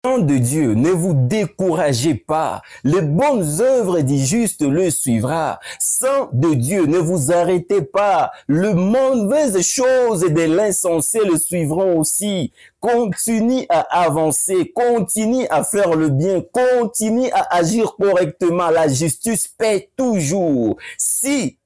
de Dieu, ne vous découragez pas. Les bonnes œuvres du juste le suivra. Sang de Dieu, ne vous arrêtez pas. Les mauvaises choses de l'insensé le suivront aussi. Continue à avancer, continue à faire le bien, continue à agir correctement. La justice paie toujours. Si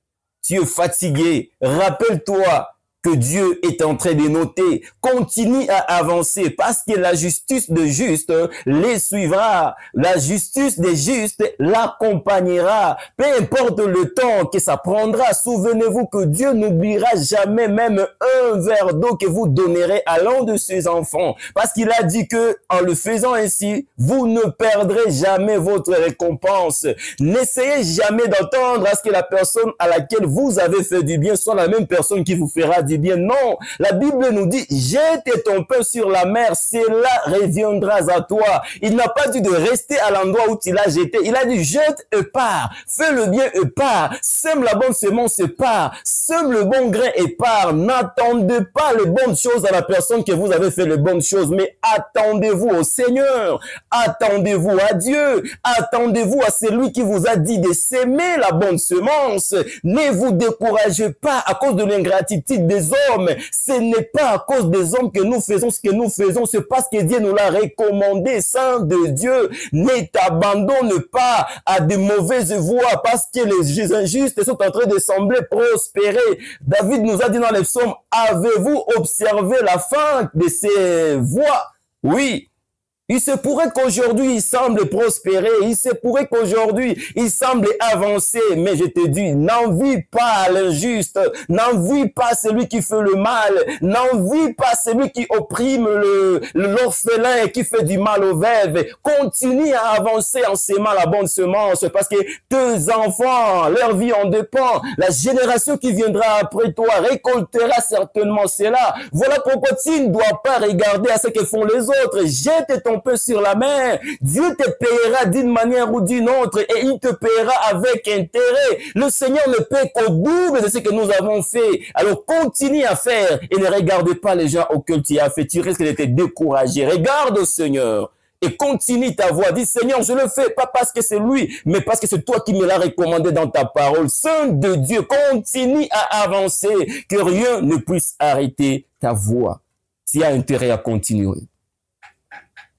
tu es fatigué, rappelle-toi que Dieu est en train de noter. Continue à avancer parce que la justice de juste les suivra. La justice des justes l'accompagnera. Peu importe le temps que ça prendra, souvenez-vous que Dieu n'oubliera jamais même un verre d'eau que vous donnerez à l'un de ses enfants. Parce qu'il a dit que en le faisant ainsi, vous ne perdrez jamais votre récompense. N'essayez jamais d'entendre à ce que la personne à laquelle vous avez fait du bien soit la même personne qui vous fera du bien. Non, la Bible nous dit, jette ton pain sur la mer, cela reviendra à toi. Il n'a pas dit de rester à l'endroit où tu l'as jeté. Il a dit, jette et pars, fais le bien et pars, sème la bonne semence et pars, sème le bon grain et pars. N'attendez pas les bonnes choses à la personne que vous avez fait les bonnes choses, mais attendez-vous au Seigneur, attendez-vous à Dieu, attendez-vous à celui qui vous a dit de s'aimer la bonne semence. Ne vous découragez pas à cause de l'ingratitude des hommes. Ce n'est pas à cause des hommes que nous faisons ce que nous faisons, c'est parce que Dieu nous l'a recommandé. Saint de Dieu, ne t'abandonne pas à de mauvaises voies parce que les injustes sont en train de sembler prospérer. David nous a dit dans les psaumes, avez-vous observé la fin de ces voies? Oui. Il se pourrait qu'aujourd'hui, il semble prospérer. Il se pourrait qu'aujourd'hui, il semble avancer. Mais je te dis, n'envie pas l'injuste. N'envie pas celui qui fait le mal. N'envie pas celui qui opprime l'orphelin et qui fait du mal aux veuves. Continue à avancer en s'aimant la bonne semence parce que tes enfants, leur vie en dépend. La génération qui viendra après toi récoltera certainement cela. Voilà pourquoi tu ne dois pas regarder à ce que font les autres. Jette ton peu sur la mer, Dieu te paiera d'une manière ou d'une autre et il te paiera avec intérêt. Le Seigneur ne paie qu'au double de ce que nous avons fait. Alors continue à faire et ne regarde pas les gens auxquels tu as fait. Tu risques de te décourager. Regarde au Seigneur et continue ta voie. Dis Seigneur, je le fais pas parce que c'est lui, mais parce que c'est toi qui me l'as recommandé dans ta parole. Saint de Dieu, continue à avancer, que rien ne puisse arrêter ta voie. Tu as intérêt à continuer.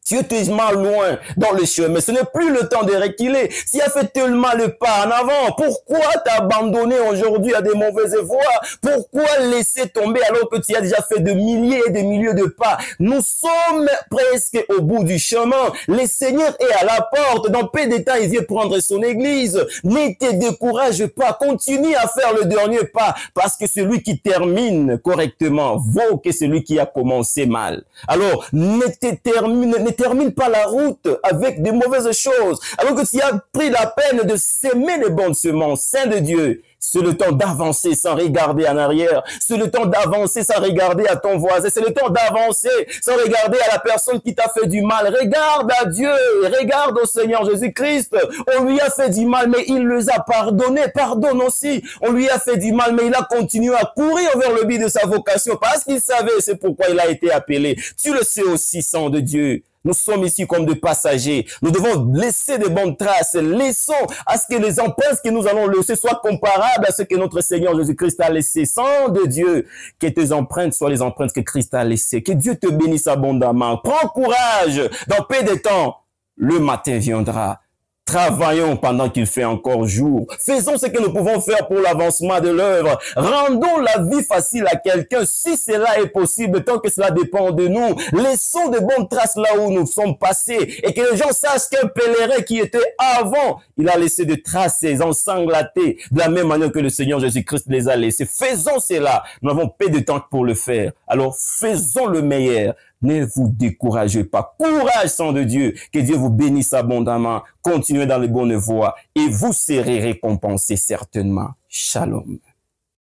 Tu es tellement loin dans le chemin. Ce n'est plus le temps de reculer. Tu as fait tellement le pas en avant. Pourquoi t'abandonner aujourd'hui à des mauvaises voies? Pourquoi laisser tomber alors que tu as déjà fait de milliers et de milliers de pas? Nous sommes presque au bout du chemin. Le Seigneur est à la porte. Dans peu de temps, il vient prendre son église. Ne te décourage pas. Continue à faire le dernier pas parce que celui qui termine correctement vaut que celui qui a commencé mal. Alors, ne termine pas la route avec des mauvaises choses. Alors que tu as pris la peine de s'aimer les bonnes semences, Saint de Dieu, c'est le temps d'avancer sans regarder en arrière. C'est le temps d'avancer sans regarder à ton voisin. C'est le temps d'avancer sans regarder à la personne qui t'a fait du mal. Regarde à Dieu, regarde au Seigneur Jésus-Christ. On lui a fait du mal, mais il les a pardonnés. Pardonne aussi. On lui a fait du mal, mais il a continué à courir vers le but de sa vocation parce qu'il savait c'est pourquoi il a été appelé. Tu le sais aussi, Saint de Dieu. Nous sommes ici comme des passagers. Nous devons laisser de bonnes traces. Laissons à ce que les empreintes que nous allons laisser soient comparables à ce que notre Seigneur Jésus-Christ a laissé. Sang de Dieu, que tes empreintes soient les empreintes que Christ a laissées. Que Dieu te bénisse abondamment. Prends courage. Dans peu de temps, le matin viendra. Travaillons pendant qu'il fait encore jour. Faisons ce que nous pouvons faire pour l'avancement de l'œuvre. Rendons la vie facile à quelqu'un si cela est possible, tant que cela dépend de nous. Laissons de bonnes traces là où nous sommes passés et que les gens sachent qu'un pèlerin qui était avant, il a laissé des traces ensanglatées de la même manière que le Seigneur Jésus-Christ les a laissées. Faisons cela. Nous n'avons pas de temps pour le faire. Alors faisons le meilleur. Ne vous découragez pas. Courage, Sang de Dieu. Que Dieu vous bénisse abondamment. Continuez dans les bonnes voies et vous serez récompensés certainement. Shalom.